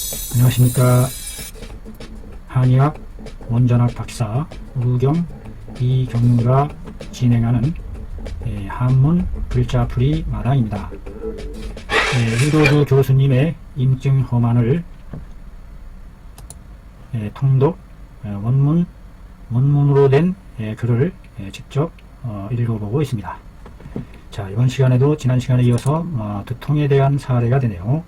안녕하십니까. 한의학 원전학 박사 우경 이경유가 진행하는 한문 글자풀이 마당입니다. 유도두 교수님의 임증 허만을 통독 원문으로 된 글을 직접 읽어보고 있습니다. 자, 이번 시간에도 지난 시간에 이어서 두통에 대한 사례가 되네요.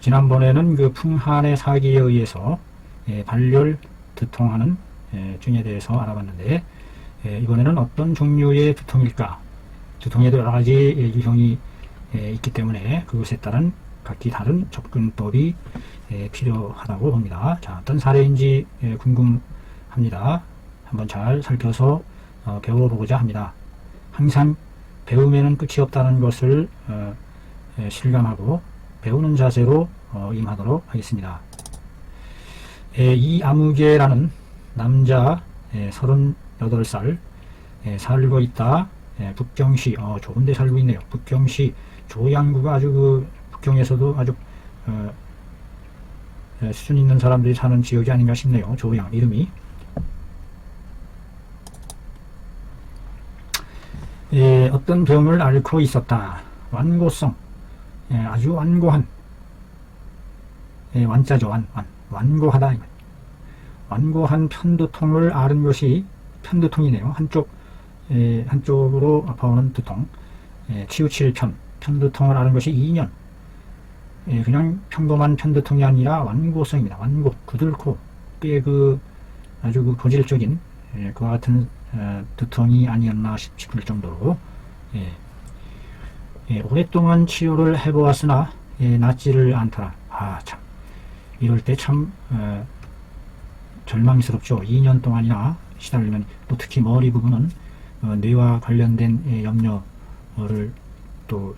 지난번에는 그 풍한의 사기에 의해서 발열 두통하는 증에 대해서 알아봤는데, 이번에는 어떤 종류의 두통일까? 두통에도 여러 가지 유형이 있기 때문에 그것에 따른 각기 다른 접근법이 필요하다고 봅니다. 자, 어떤 사례인지 궁금합니다. 한번 잘 살펴서 배워보고자 합니다. 항상 배움에는 끝이 없다는 것을 실감하고 배우는 자세로 임하도록 하겠습니다. 이아무개라는 남자 38살 살고 있다. 북경시 좋은데 살고 있네요. 북경시 조양구가 아주 북경에서도 아주 수준 있는 사람들이 사는 지역이 아닌가 싶네요. 조양 이름이. 어떤 병을 앓고 있었다. 완고성, 아주 완고한, 완자죠. 완고하다. 완고한 편두통을 앓은 것이 편두통이네요. 한쪽으로 아파오는 두통. 치우칠 편두통을 앓은 것이 2년. 그냥 평범한 편두통이 아니라 완고성입니다. 완고, 구들코, 꽤 아주 고질적인 그와 같은 두통이 아니었나 싶을 정도로 오랫동안 치료를 해보았으나 낫지를 않더라. 참 이럴 때 참 절망스럽죠. 2년 동안이나 시달리면, 또 특히 머리 부분은 뇌와 관련된 염려를 또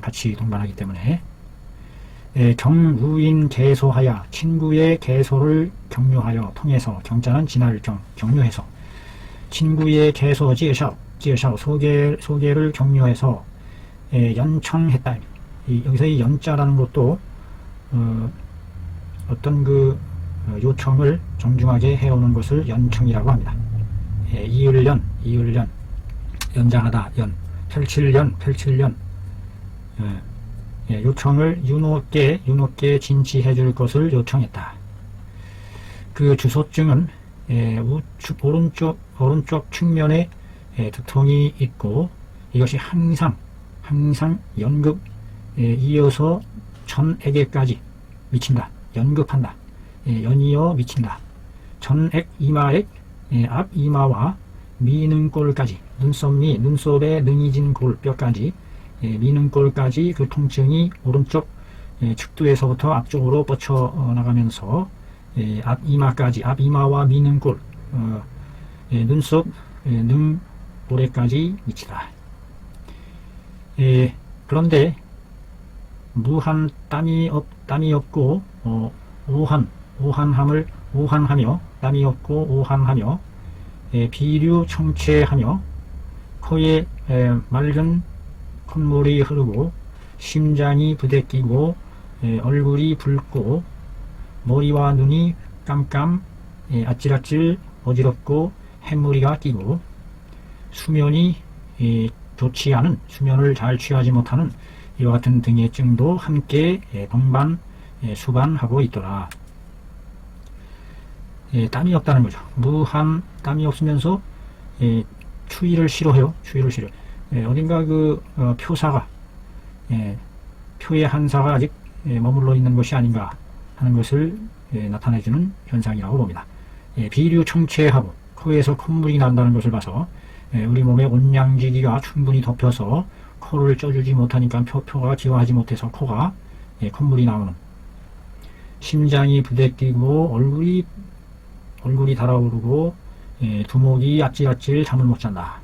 같이 동반하기 때문에 경우인 개소하여, 친구의 개소를 경유하여, 통해서, 경자는 지날 경유해서, 친구의 개소 지으샤오 소개를 경유해서 연청했다. 여기서 이 연자라는 것도 어떤 요청을 정중하게 해오는 것을 연청이라고 합니다. 이을연, 연장하다, 펼칠연, 요청을 유노께 진치해 줄 것을 요청했다. 그 주소증은 오른쪽 측면에 두통이 있고, 이것이 항상 연급 이어서 전액에까지 미친다. 연급한다. 연이어 미친다. 전액 이마액, 앞 이마와 미능골까지, 눈썹의 능이진 골뼈까지, 미능골까지 그 통증이 오른쪽 측두에서부터 앞쪽으로 뻗쳐 나가면서 앞 이마까지, 앞 이마와 미능골, 눈썹 능골에까지 미치다. 그런데 무한 땀이 없고 오한하며 땀이 없고 오한하며 비류 청체하며 코에 맑은 콧물이 흐르고 심장이 부대끼고 얼굴이 붉고 머리와 눈이 깜깜 아찔아찔 어지럽고 햇무리가 끼고 수면이 좋지 않은, 수면을 잘 취하지 못하는 이와 같은 등의 증도 함께 동반 수반하고 있더라. 땀이 없다는 거죠. 무한 땀이 없으면서 추위를 싫어해요. 어딘가 표사가, 표의 한사가 아직 머물러 있는 것이 아닌가 하는 것을 나타내주는 현상이라고 봅니다. 비류 청체하고, 코에서 콧물이 난다는 것을 봐서 우리 몸의 온양지기가 충분히 덮여서 코를 쪄주지 못하니까 표가 기화하지 못해서 코가 콧물이 나오는, 심장이 부대끼고 얼굴이 달아오르고 두목이 아찔아찔 잠을 못 잔다.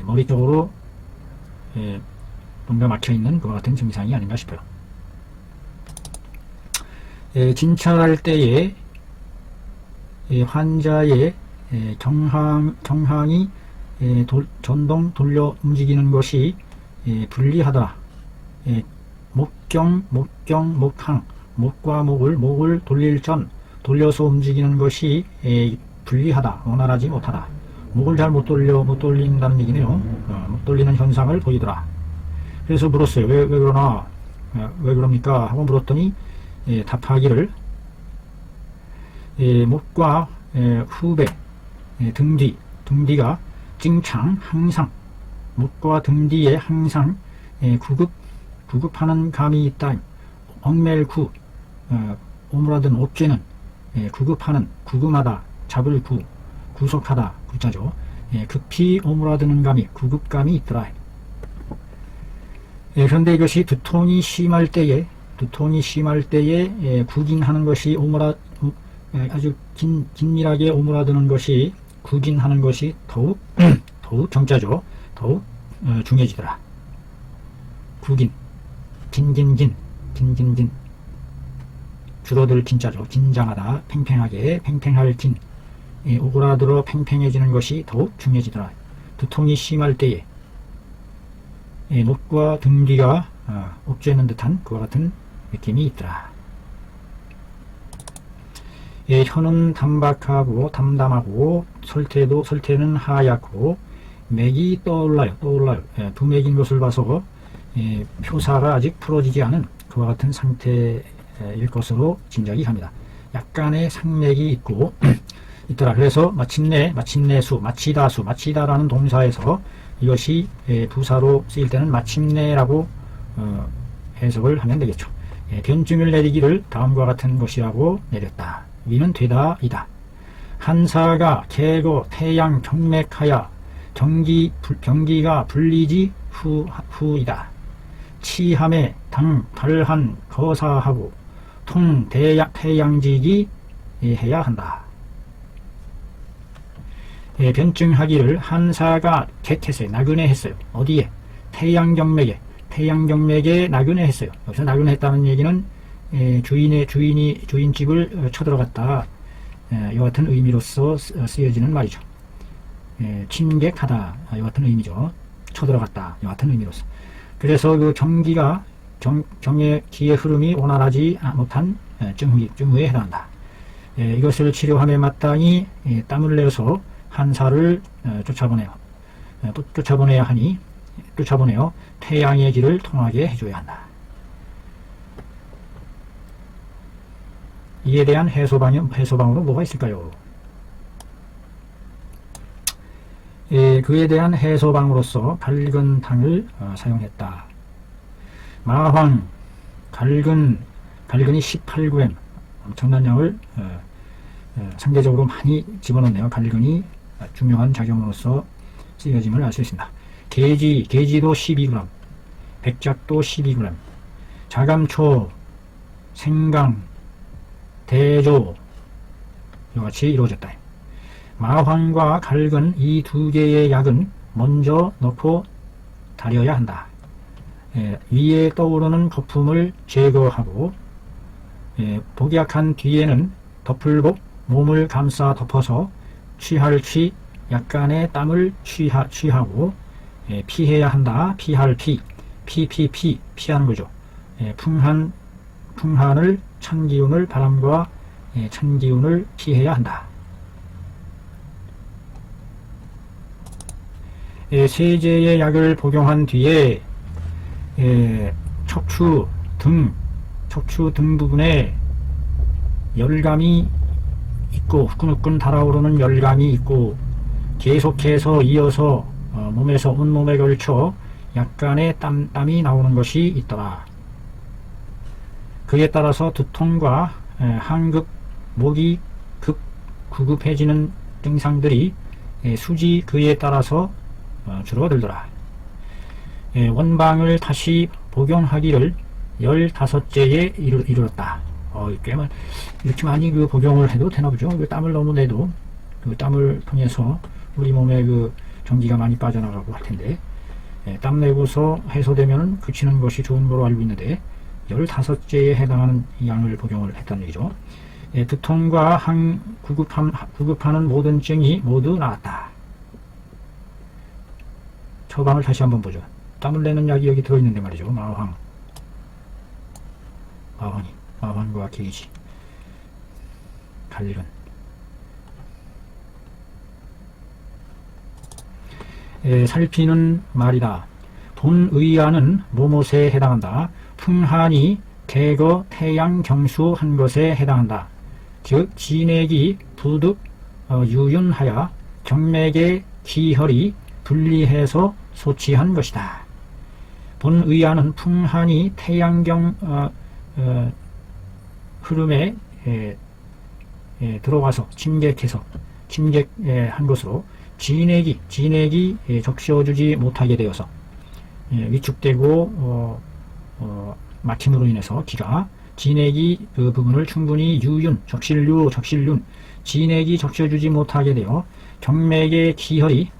머리 쪽으로 뭔가 막혀있는 그와 같은 증상이 아닌가 싶어요. 진찰할 때에 환자의 경항이 전동 돌려 움직이는 것이 불리하다. 목경, 목항, 목과 목을 돌릴 전 돌려서 움직이는 것이 불리하다, 원활하지 못하다. 목을 잘 못 돌린다는 얘기네요. 못 돌리는 현상을 보이더라. 그래서 물었어요. 왜 그러나, 왜 그럽니까? 하고 물었더니, 답하기를, 목과 후배, 등뒤가 찡창, 항상, 목과 등 뒤에 항상 구급하는 감이 있다. 얽멜구, 오므라든 옵죄는 구급하는, 구금하다, 잡을 구속하다, 구자죠. 급히 오므라드는 감이, 구급감이 있더라. 그런데 이것이 두통이 심할 때에 구긴하는 것이 아주 긴밀하게 오므라드는 것이, 구긴하는 것이 더욱 정자죠. 더욱 중요해지더라. 구긴, 긴긴긴, 줄어들 긴자죠. 긴장하다, 팽팽하게, 팽팽할 긴, 오그라들어 팽팽해지는 것이 더욱 중요해지더라. 두통이 심할 때에 목과 등 뒤가 옥죄는 듯한 그와 같은 느낌이 있더라. 혀는 담박하고 담담하고 설태는 하얗고 맥이 떠올라요. 부맥인 것을 봐서 표사가 아직 풀어지지 않은 그와 같은 상태일 것으로 짐작이 갑니다. 약간의 상맥이 있고 있더라. 그래서 마치다라는 동사에서 이것이 부사로 쓰일 때는 마침내라고 해석을 하면 되겠죠. 변증을 내리기를 다음과 같은 것이라고 내렸다. 위는 되다 이다. 한사가 개거 태양 경맥하여 경기가 불리지 후이다. 치함에 발한 거사하고 태양직이 해야 한다. 변증하기를 한사가 객했어요. 나그네 했어요. 어디에? 태양경맥에 나그네 했어요. 여기서 나그네 했다는 얘기는 주인집을 쳐들어갔다. 이와 같은 의미로서 쓰여지는 말이죠. 침객하다. 이와 같은 의미죠. 쳐들어갔다. 이와 같은 의미로서. 그래서 그 경의 기의 흐름이 원활하지 못한 증후에 해당한다. 이것을 치료함에 마땅히 땀을 내서 한사를 쫓아보내어 태양의 길을 통하게 해줘야 한다. 이에 대한 해소방으로 뭐가 있을까요? 그에 대한 해소방으로서 갈근 탕을 사용했다. 마황, 갈근이 18g, 엄청난 양을 상대적으로 많이 집어넣네요. 갈근이 중요한 작용으로서 쓰여짐을 알 수 있습니다. 계지도 12g, 백작도 12g, 자감초, 생강, 대조 이같이 이루어졌다. 마황과 갈근 이 두 개의 약은 먼저 넣고 달여야 한다. 위에 떠오르는 거품을 제거하고 복약한 뒤에는 덮을복 몸을 감싸 덮어서 취할 취 약간의 땀을 취하고 피해야 한다. 피할 피하는 거죠. 풍한을 찬기운을 바람과 찬기운을 피해야 한다. 세제의 약을 복용한 뒤에 척추 등 부분에 열감이 있고 후끈후끈 달아오르는 열감이 있고 계속해서 이어서 몸에서 온몸에 걸쳐 약간의 땀이 나오는 것이 있더라. 그에 따라서 두통과 한급 목이 구급해지는 증상들이 수지 그에 따라서 줄어들더라. 원방을 다시 복용하기를 15제에 이르렀다. 이렇게 많이 복용을 해도 되나보죠. 땀을 너무 내도 그 땀을 통해서 우리 몸에 전기가 많이 빠져나가고 할 텐데, 땀 내고서 해소되면 그치는 것이 좋은 거로 알고 있는데 15제에 해당하는 양을 복용을 했다는 얘기죠. 두통과 구급하는 모든 증이 모두 나았다. 처방을 다시 한번 보죠. 땀을 내는 약이 여기 들어있는데 말이죠. 마황이 마환과 게이지, 갈근. 살피는 말이다. 본의안은 뭐뭇에 해당한다. 풍한이 대거 태양경수한 것에 해당한다. 즉 진액이 부득 유윤하여 경맥의 기혈이 분리해서 소치한 것이다. 본의안은 풍한이 태양경 흐름에 들어와서 침객한 것으로 진액이 적셔주지 못하게 되어서 위축되고 막힘으로 인해서 기가 진액이 그 부분을 충분히 적실륜 진액이 적셔주지 못하게 되어 경맥의 기혈이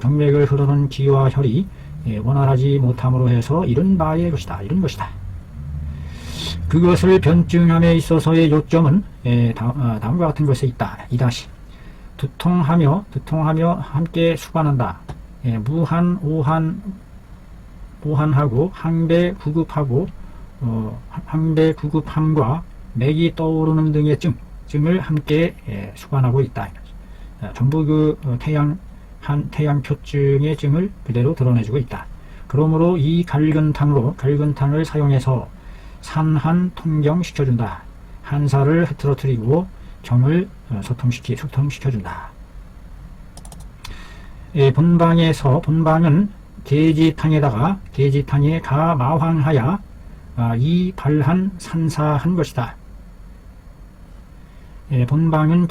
경맥을 흐르는 기와 혈이 원활하지 못함으로 해서 이런 바의 것이다. 이런 것이다. 그것을 변증함에 있어서의 요점은 다음과 같은 것에 있다. 이다시 두통하며 함께 수반한다. 무한 오한하고 항배 구급함과 맥이 떠오르는 등의 증을 함께 수반하고 있다. 전부 그 태양표증의 증을 그대로 드러내주고 있다. 그러므로 이 갈근탕을 사용해서 산한 통경시켜준다. 한사를 흐트러뜨리고 경을 소통시켜준다. 본방은 계지탕에 가 마황하여 이 발한 산사한 것이다. 본방은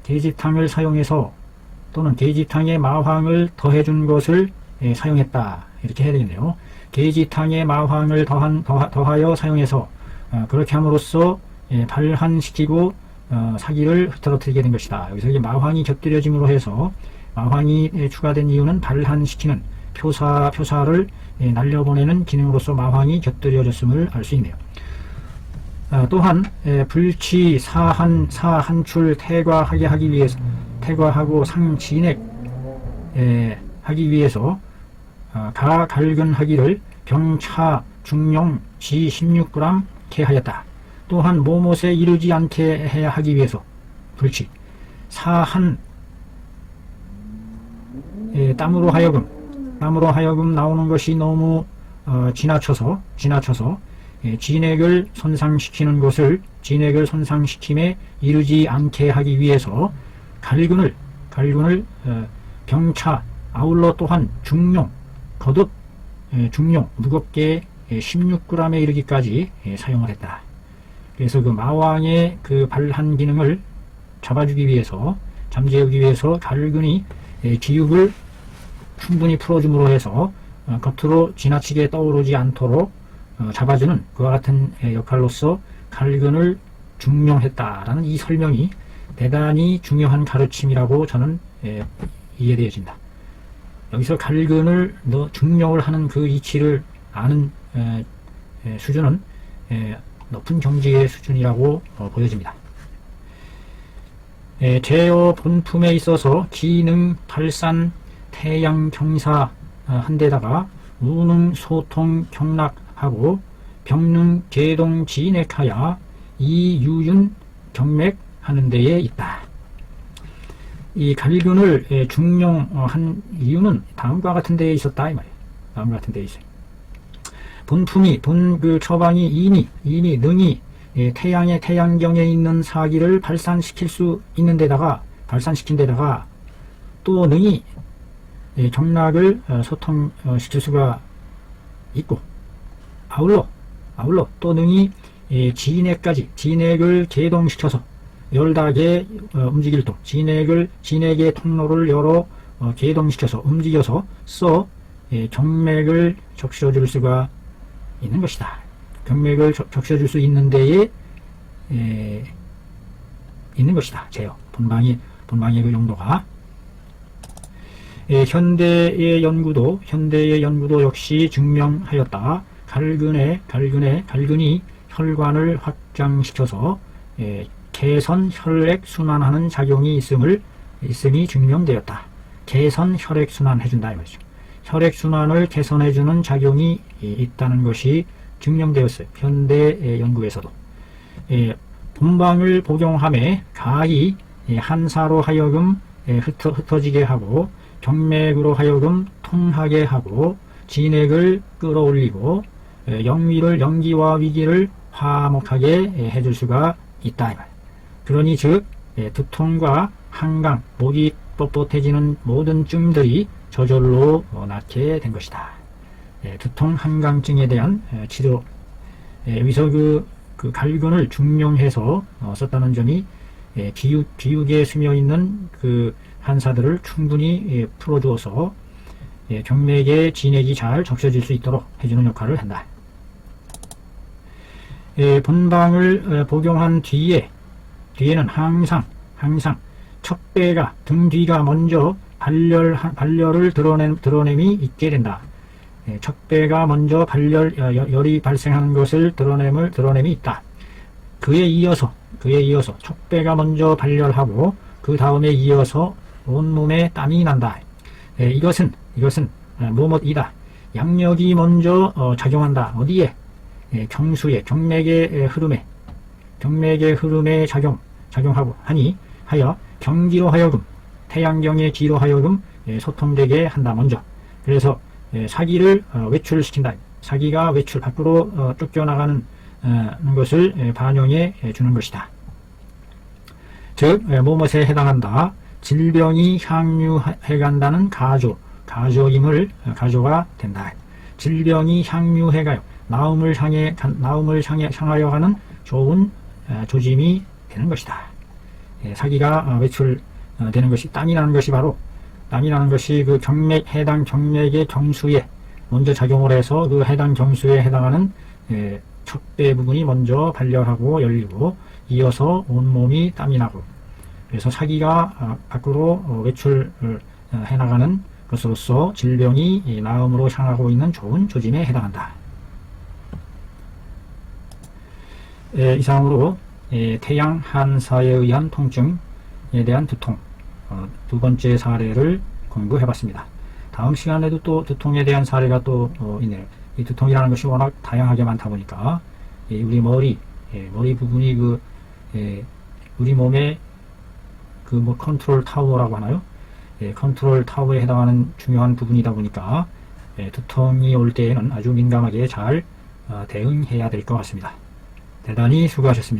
계지탕을 사용해서 또는 계지탕에 마황을 더해준 것을 사용했다. 이렇게 해야 되겠네요. 계지탕에 마황을 더하여 사용해서 그렇게 함으로써 발한시키고 사기를 흐트러뜨리게 된 것이다. 여기서 이제 마황이 곁들여짐으로 해서 마황이 추가된 이유는 발한시키는 표사를 날려보내는 기능으로서 마황이 곁들여졌음을 알 수 있네요. 또한 불치 사한출 태과하고 상진액 하기 위해서 가갈근하기를 병차 중용 지 16g 케하였다. 또한 모못에 이르지 않게 해야 하기 위해서 불치 사한 땀으로 하여금 나오는 것이 너무 지나쳐서 진액을 손상시킴에 이르지 않게 하기 위해서 갈근을 병차 아울러 또한 거듭 무겁게 16g에 이르기까지 사용을 했다. 그래서 그 마왕의 그 발한 기능을 잠재우기 위해서 갈근이 기육을 충분히 풀어줌으로 해서 겉으로 지나치게 떠오르지 않도록 잡아주는 그와 같은 역할로서 갈근을 중용했다라는 이 설명이 대단히 중요한 가르침이라고 저는 이해되어진다. 여기서 갈근을 중용을 하는 그 이치를 아는 수준은 높은 경지의 수준이라고 보여집니다. 제어 본품에 있어서 기능 발산 태양 경사 한 데다가 우능 소통 경락하고 병능 계동 진액하여 이유윤 경맥 하는 데에 있다. 이 갈근을 중용한 이유는 다음과 같은 데에 있었다 이 말이에요. 다음과 같은 데에 있어요. 본품이 그 처방이 이니 능이 태양경에 있는 사기를 발산시킬 수 있는 데다가 또 능이 경락을 소통시킬 수가 있고 아울러 또 능이 진액을 계동시켜서 열다게 움직일 동 진액의 통로를 열어 계동시켜서 움직여서 경맥을 적셔줄 수가 있는 것이다. 경맥을 적셔줄 수 있는 데에 있는 것이다. 제어 본방의 그 용도가 현대의 연구도 역시 증명하였다. 갈근이 혈관을 확장시켜서 개선 혈액 순환하는 작용이 있음이 증명되었다. 개선 혈액 순환 해준다 이 말이죠. 혈액 순환을 개선해주는 작용이 있다는 것이 증명되었어요. 현대 연구에서도. 본방을 복용함에 가히 한사로 하여금 흩어지게 하고 경맥으로 하여금 통하게 하고 진액을 끌어올리고 영위를 영기와 위기를 화목하게 해줄 수가 있다. 그러니 즉 두통과 한강, 목이 뻣뻣해지는 모든 증들이 저절로 낫게 된 것이다. 두통 한강증에 대한 치료, 여기서 그 갈근을 중용해서 썼다는 점이 비육에 스며 있는 그 한사들을 충분히 풀어주어서 경맥에 진액이 잘 적셔질 수 있도록 해주는 역할을 한다. 본방을 복용한 뒤에는 항상 척배가 등 뒤가 먼저 발열을 드러냄이 있게 된다. 척배가 먼저 열이 발생하는 것을 드러냄이 있다. 그에 이어서 척배가 먼저 발열하고 그 다음에 이어서 온몸에 땀이 난다. 이것은 뭐뭐이다. 양력이 먼저 작용한다. 어디에? 경수에, 경맥의 흐름에 작용하고 하여 경기로 하여금, 태양경의 기로 하여금 소통되게 한다. 먼저. 그래서 사기를 외출시킨다. 사기가 밖으로 쫓겨나가는 것을 반영해 주는 것이다. 즉 뭐뭇에 해당한다. 질병이 향유해간다는 가조가 된다. 질병이 향유해가요. 나음을 향하여 가는 좋은 조짐이 되는 것이다. 사기가 외출되는 것이 땀이 나는 것이 그 해당 경맥의 경수에 먼저 작용을 해서 그 해당 경수에 해당하는 척배 부분이 먼저 발열하고 열리고 이어서 온몸이 땀이 나고, 그래서 사기가 밖으로 외출해 나가는 것으로서 질병이 나음으로 향하고 있는 좋은 조짐에 해당한다. 이상으로 태양 한사에 의한 통증에 대한 두통 두 번째 사례를 공부해 봤습니다. 다음 시간에도 또 두통에 대한 사례가 또 있네요. 이 두통이라는 것이 워낙 다양하게 많다 보니까 우리 머리 부분이 우리 몸의 컨트롤 타워라고 하나요? 컨트롤 타워에 해당하는 중요한 부분이다 보니까 두통이 올 때에는 아주 민감하게 잘 대응해야 될 것 같습니다. 대단히 수고하셨습니다.